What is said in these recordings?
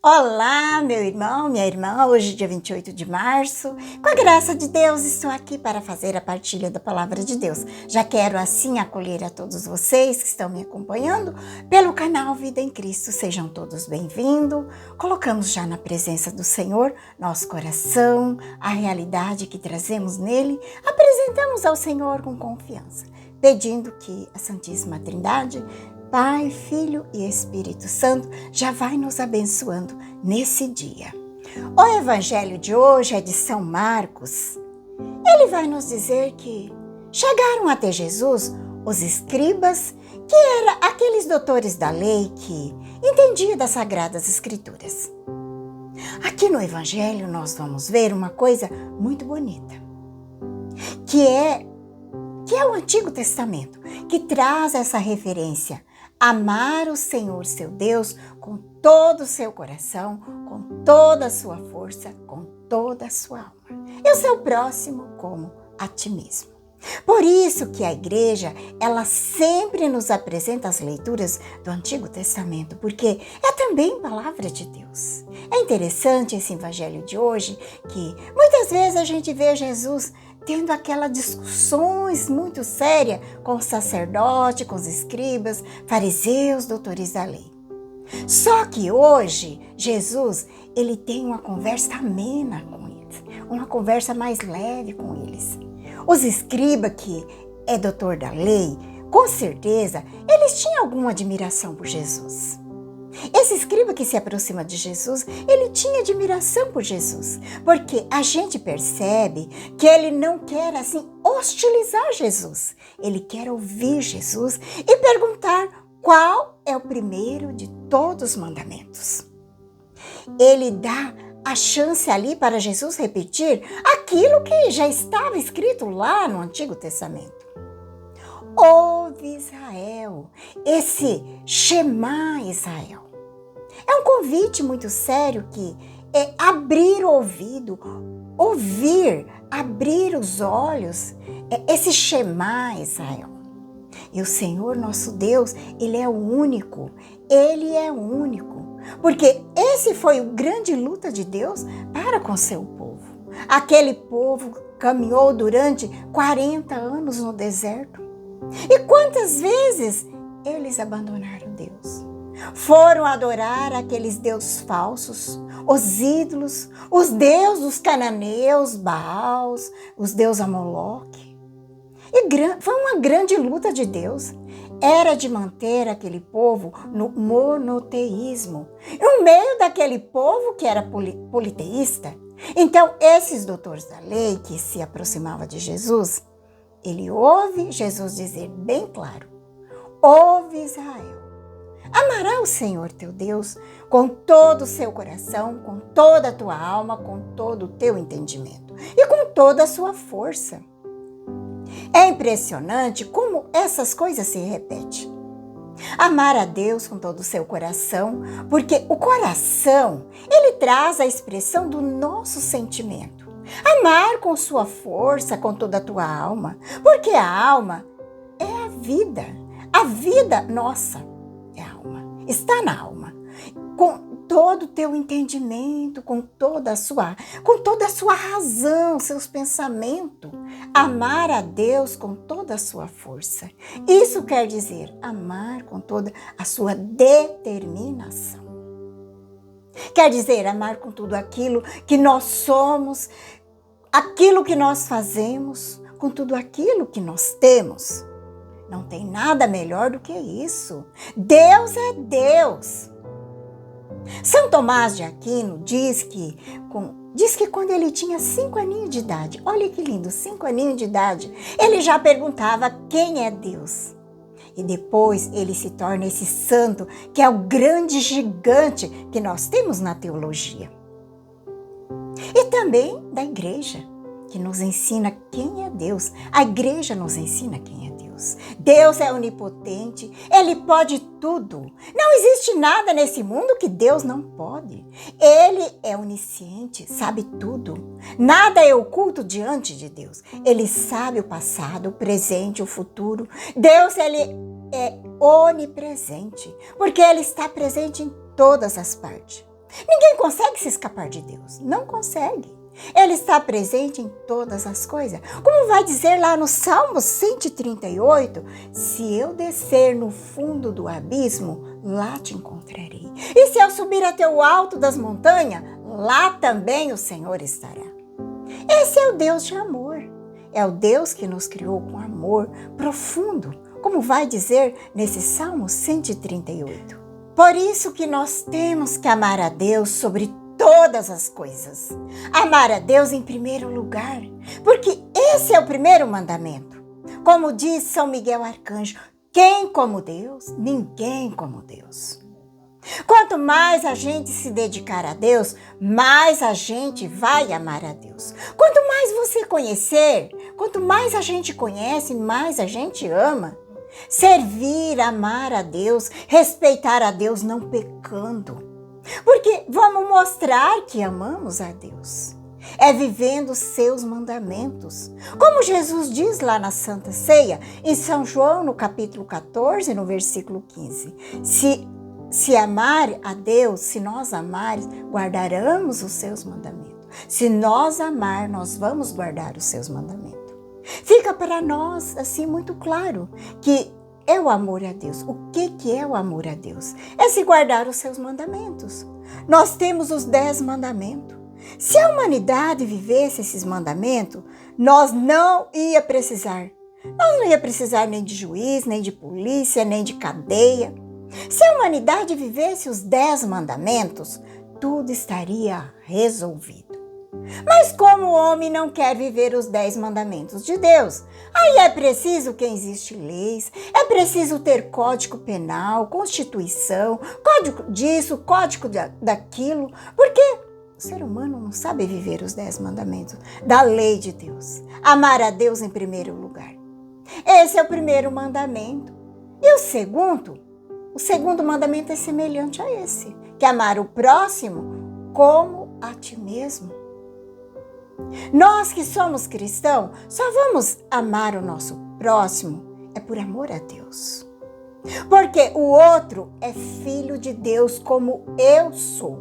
Olá, meu irmão, minha irmã, hoje dia 28 de março, com a graça de Deus estou aqui para fazer a partilha da palavra de Deus. Já quero assim acolher a todos vocês que estão me acompanhando pelo canal Vida em Cristo, sejam todos bem-vindos. Colocamos já na presença do Senhor nosso coração, a realidade que trazemos nele, apresentamos ao Senhor com confiança, pedindo que a Santíssima Trindade, Pai, Filho e Espírito Santo já vai nos abençoando nesse dia. O evangelho de hoje é de São Marcos. Ele vai nos dizer que chegaram até Jesus os escribas, que eram aqueles doutores da lei que entendiam das Sagradas Escrituras. Aqui no evangelho nós vamos ver uma coisa muito bonita, que é o Antigo Testamento, que traz essa referência. Amar o Senhor, seu Deus, com todo o seu coração, com toda a sua força, com toda a sua alma. E o seu próximo como a ti mesmo. Por isso que a igreja, ela sempre nos apresenta as leituras do Antigo Testamento, porque é também palavra de Deus. É interessante esse evangelho de hoje, que muitas vezes a gente vê Jesus tendo aquelas discussões muito sérias com o sacerdote, com os escribas, fariseus, doutores da lei. Só que hoje, Jesus, ele tem uma conversa amena com eles, uma conversa mais leve com eles. Os escribas, que é doutor da lei, com certeza, eles tinham alguma admiração por Jesus. Esse escriba que se aproxima de Jesus, ele tinha admiração por Jesus, porque a gente percebe que ele não quer assim hostilizar Jesus. Ele quer ouvir Jesus e perguntar qual é o primeiro de todos os mandamentos. Ele dá a chance ali para Jesus repetir aquilo que já estava escrito lá no Antigo Testamento. Ouve Israel, esse Shema Israel. É um convite muito sério que é abrir o ouvido, ouvir, abrir os olhos, esse Shema Israel. E o Senhor nosso Deus, Ele é o único, porque esse foi a grande luta de Deus para com seu povo. Aquele povo caminhou durante 40 anos no deserto. E quantas vezes eles abandonaram Deus? Foram adorar aqueles deuses falsos, os ídolos, os deuses dos cananeus, Baals, os deuses Amoloque. E foi uma grande luta de Deus. Era de manter aquele povo no monoteísmo, no meio daquele povo que era politeísta. Então, esses doutores da lei que se aproximavam de Jesus, ele ouve Jesus dizer bem claro: ouve Israel, amará o Senhor teu Deus com todo o seu coração, com toda a tua alma, com todo o teu entendimento e com toda a sua força. É impressionante como essas coisas se repetem. Amar a Deus com todo o seu coração, porque o coração, ele traz a expressão do nosso sentimento. Amar com sua força, com toda a tua alma, porque a alma é a vida. A vida nossa é a alma, está na alma. Com todo o teu entendimento, com toda a sua razão, seus pensamentos. Amar a Deus com toda a sua força. Isso quer dizer amar com toda a sua determinação. Quer dizer amar com tudo aquilo que nós somos, aquilo que nós fazemos, com tudo aquilo que nós temos. Não tem nada melhor do que isso. Deus é Deus. São Tomás de Aquino diz que quando ele tinha 5 aninhos de idade, olha que lindo, 5 aninhos de idade, ele já perguntava quem é Deus. E depois ele se torna esse santo que é o grande gigante que nós temos na teologia. E também da igreja, que nos ensina quem é Deus. A igreja nos ensina quem é Deus. Deus é onipotente, Ele pode tudo. Não existe nada nesse mundo que Deus não pode. Ele é onisciente, sabe tudo. Nada é oculto diante de Deus. Ele sabe o passado, o presente, o futuro. Deus, Ele é onipresente, porque Ele está presente em todas as partes. Ninguém consegue se escapar de Deus, não consegue. Ele está presente em todas as coisas. Como vai dizer lá no Salmo 138, se eu descer no fundo do abismo, lá te encontrarei. E se eu subir até o alto das montanhas, lá também o Senhor estará. Esse é o Deus de amor. É o Deus que nos criou com amor profundo, como vai dizer nesse Salmo 138. Por isso que nós temos que amar a Deus sobre todas as coisas. Amar a Deus em primeiro lugar, porque esse é o primeiro mandamento. Como diz São Miguel Arcanjo, quem como Deus? Ninguém como Deus. Quanto mais a gente se dedicar a Deus, mais a gente vai amar a Deus. Quanto mais você conhecer, quanto mais a gente conhece, mais a gente ama. Servir, amar a Deus, respeitar a Deus não pecando. Porque vamos mostrar que amamos a Deus. É vivendo os seus mandamentos. Como Jesus diz lá na Santa Ceia, em São João, no capítulo 14, no versículo 15. Se amar a Deus, se nós amarmos, guardaremos os seus mandamentos. Se nós amar, nós vamos guardar os seus mandamentos. Fica para nós, assim, muito claro que é o amor a Deus. O que é o amor a Deus? É se guardar os seus mandamentos. Nós temos os 10 mandamentos. Se a humanidade vivesse esses mandamentos, nós não ia precisar. Nós não ia precisar nem de juiz, nem de polícia, nem de cadeia. Se a humanidade vivesse os 10 mandamentos, tudo estaria resolvido. Mas como o homem não quer viver os 10 mandamentos de Deus, aí é preciso que existe leis, é preciso ter código penal, constituição, código disso, código daquilo, porque o ser humano não sabe viver os 10 mandamentos da lei de Deus. Amar a Deus em primeiro lugar. Esse é o primeiro mandamento. E o segundo mandamento é semelhante a esse, que é amar o próximo como a ti mesmo. Nós que somos cristãos, só vamos amar o nosso próximo é por amor a Deus. Porque o outro é filho de Deus como eu sou.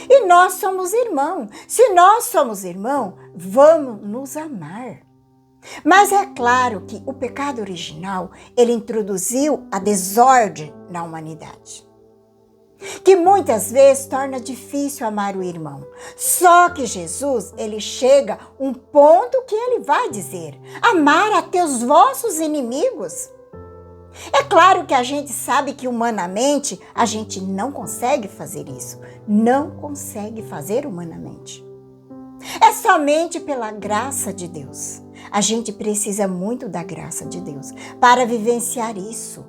E nós somos irmãos. Se nós somos irmãos, vamos nos amar. Mas é claro que o pecado original, ele introduziu a desordem na humanidade, que muitas vezes torna difícil amar o irmão. Só que Jesus, ele chega a um ponto que ele vai dizer: amar até os vossos inimigos. É claro que a gente sabe que humanamente a gente não consegue fazer isso. Não consegue fazer humanamente. É somente pela graça de Deus. A gente precisa muito da graça de Deus para vivenciar isso.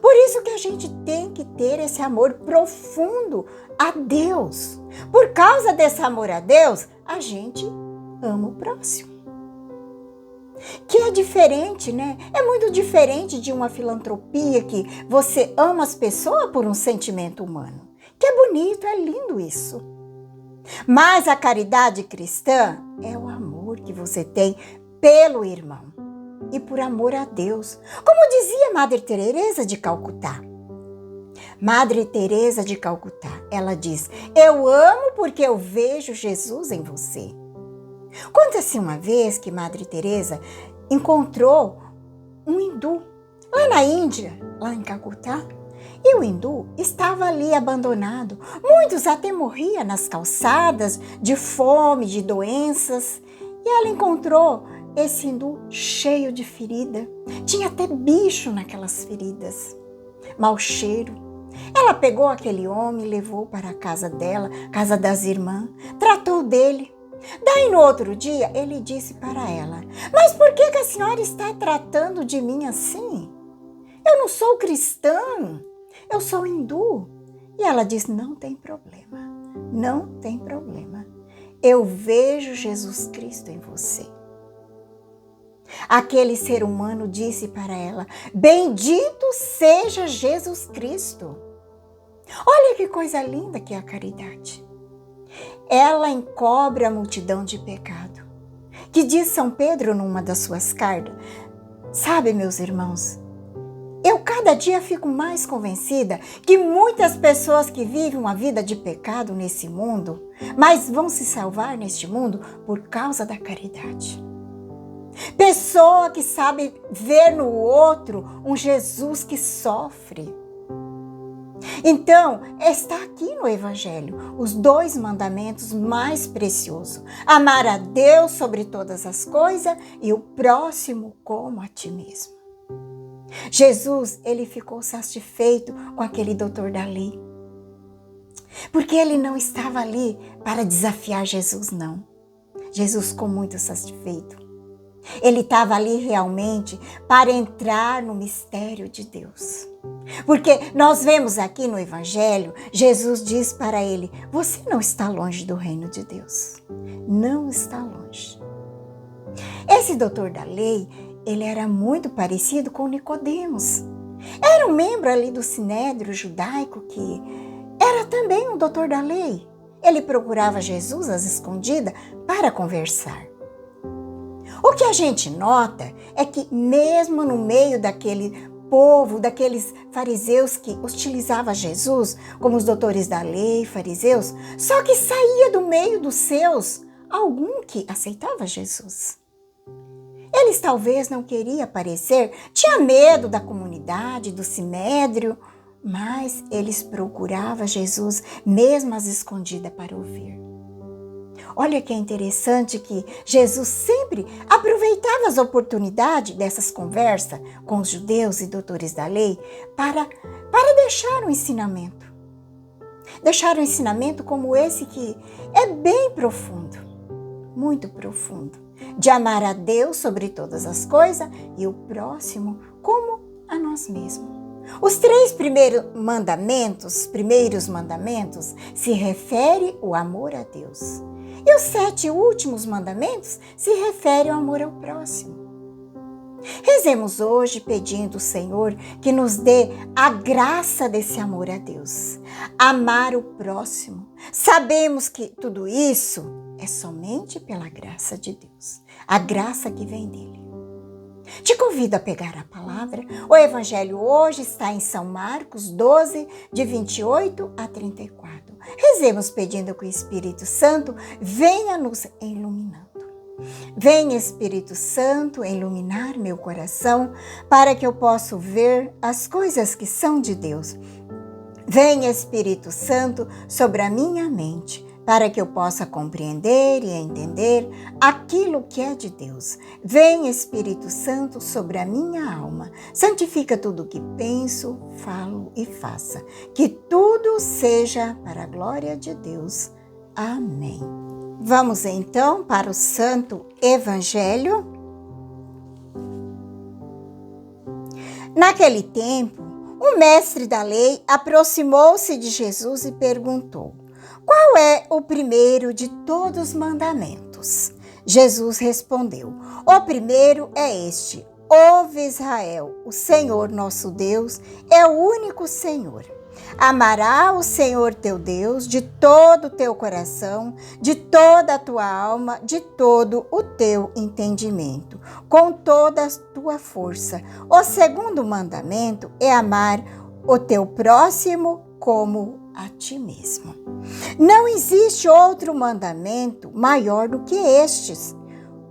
Por isso que a gente tem que ter esse amor profundo a Deus. Por causa desse amor a Deus, a gente ama o próximo. Que é diferente, né? É muito diferente de uma filantropia que você ama as pessoas por um sentimento humano. Que é bonito, é lindo isso. Mas a caridade cristã é o amor que você tem pelo irmão e por amor a Deus. Como dizia Madre Teresa de Calcutá. Madre Teresa de Calcutá, ela diz: eu amo porque eu vejo Jesus em você. Conta-se uma vez que Madre Teresa encontrou um hindu lá na Índia, lá em Calcutá. E o hindu estava ali abandonado. Muitos até morriam nas calçadas de fome, de doenças. E ela encontrou esse hindu cheio de ferida. Tinha até bicho naquelas feridas. Mau cheiro. Ela pegou aquele homem e levou para a casa dela, casa das irmãs. Tratou dele. Daí no outro dia ele disse para ela: mas por que a senhora está tratando de mim assim? Eu não sou cristã. Eu sou hindu. E ela disse: não tem problema, não tem problema. Eu vejo Jesus Cristo em você. Aquele ser humano disse para ela: bendito seja Jesus Cristo. Olha que coisa linda que é a caridade. Ela encobre a multidão de pecado. Que diz São Pedro numa das suas cartas: sabe, meus irmãos, Eu cada dia fico mais convencida que muitas pessoas que vivem uma vida de pecado nesse mundo, mas vão se salvar neste mundo por causa da caridade. Pessoa que sabe ver no outro um Jesus que sofre. Então, está aqui no Evangelho os 2 mandamentos mais preciosos: amar a Deus sobre todas as coisas e o próximo como a ti mesmo. Jesus, ele ficou satisfeito com aquele doutor da lei, porque ele não estava ali para desafiar Jesus, não. Jesus ficou muito satisfeito. Ele estava ali realmente para entrar no mistério de Deus. Porque nós vemos aqui no Evangelho, Jesus diz para ele: você não está longe do reino de Deus. Não está longe. Esse doutor da lei, ele era muito parecido com Nicodemos. Era um membro ali do sinédrio judaico que era também um doutor da lei. Ele procurava Jesus às escondidas para conversar. O que a gente nota é que mesmo no meio daquele povo, daqueles fariseus que hostilizavam Jesus, como os doutores da lei, fariseus, só que saía do meio dos seus algum que aceitava Jesus. Eles talvez não queriam aparecer, tinha medo da comunidade, do sinédrio, mas eles procuravam Jesus mesmo às escondidas para ouvir. Olha que interessante que Jesus sempre aproveitava as oportunidades dessas conversas com os judeus e doutores da lei para deixar um ensinamento. Deixar um ensinamento como esse que é bem profundo, muito profundo, de amar a Deus sobre todas as coisas e o próximo como a nós mesmos. Os 3 primeiros mandamentos se referem ao amor a Deus. E os 7 últimos mandamentos se referem ao amor ao próximo. Rezemos hoje pedindo ao Senhor que nos dê a graça desse amor a Deus, amar o próximo. Sabemos que tudo isso é somente pela graça de Deus, a graça que vem dele. Te convido a pegar a palavra. O Evangelho hoje está em São Marcos 12, de 28 a 34. Rezemos pedindo que o Espírito Santo venha nos iluminando. Vem, Espírito Santo, iluminar meu coração para que eu possa ver as coisas que são de Deus. Vem, Espírito Santo, sobre a minha mente para que eu possa compreender e entender aquilo que é de Deus. Vem, Espírito Santo, sobre a minha alma. Santifica tudo o que penso, falo e faça. Que tudo seja para a glória de Deus. Amém. Vamos então para o Santo Evangelho. Naquele tempo, o mestre da lei aproximou-se de Jesus e perguntou: qual é o primeiro de todos os mandamentos? Jesus respondeu: o primeiro é este: ouve, Israel, o Senhor nosso Deus é o único Senhor. Amará o Senhor teu Deus de todo o teu coração, de toda a tua alma, de todo o teu entendimento, com toda a tua força. O segundo mandamento é amar o teu próximo como a ti mesmo. Não existe outro mandamento maior do que estes.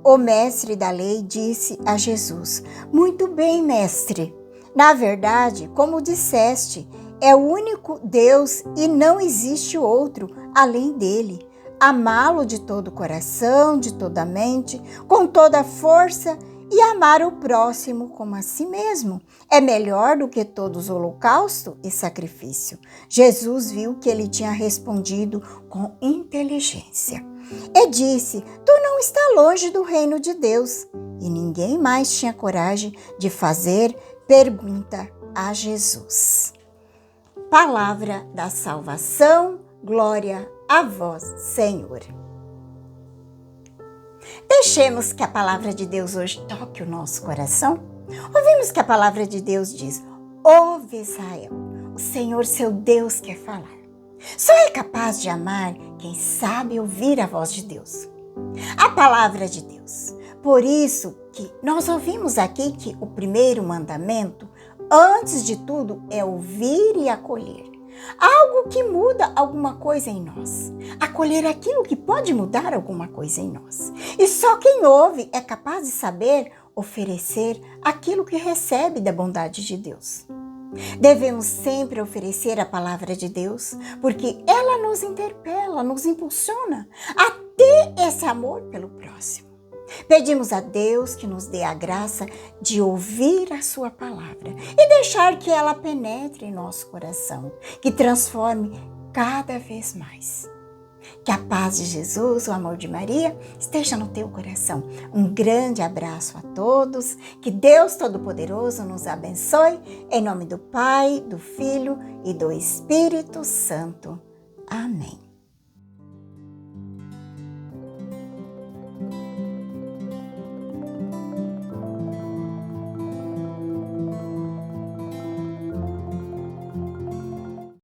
O mestre da lei disse a Jesus: muito bem, mestre. Na verdade, como disseste, é o único Deus e não existe outro além dele. Amá-lo de todo o coração, de toda a mente, com toda a força e amar o próximo como a si mesmo. É melhor do que todos os holocaustos e sacrifício. Jesus viu que ele tinha respondido com inteligência e disse: tu não está longe do reino de Deus. E ninguém mais tinha coragem de fazer pergunta a Jesus. Palavra da salvação, glória a vós, Senhor. Deixemos que a palavra de Deus hoje toque o nosso coração. Ouvimos que a palavra de Deus diz: ouve, Israel, o Senhor seu Deus quer falar. Só é capaz de amar quem sabe ouvir a voz de Deus, a palavra de Deus. Por isso que nós ouvimos aqui que o primeiro mandamento, antes de tudo, é ouvir e acolher. Algo que muda alguma coisa em nós. Acolher aquilo que pode mudar alguma coisa em nós. E só quem ouve é capaz de saber oferecer aquilo que recebe da bondade de Deus. Devemos sempre oferecer a palavra de Deus, porque ela nos interpela, nos impulsiona a ter esse amor pelo próximo. Pedimos a Deus que nos dê a graça de ouvir a sua palavra e deixar que ela penetre em nosso coração, que transforme cada vez mais. Que a paz de Jesus, o amor de Maria, esteja no teu coração. Um grande abraço a todos. Que Deus Todo-Poderoso nos abençoe. Em nome do Pai, do Filho e do Espírito Santo. Amém.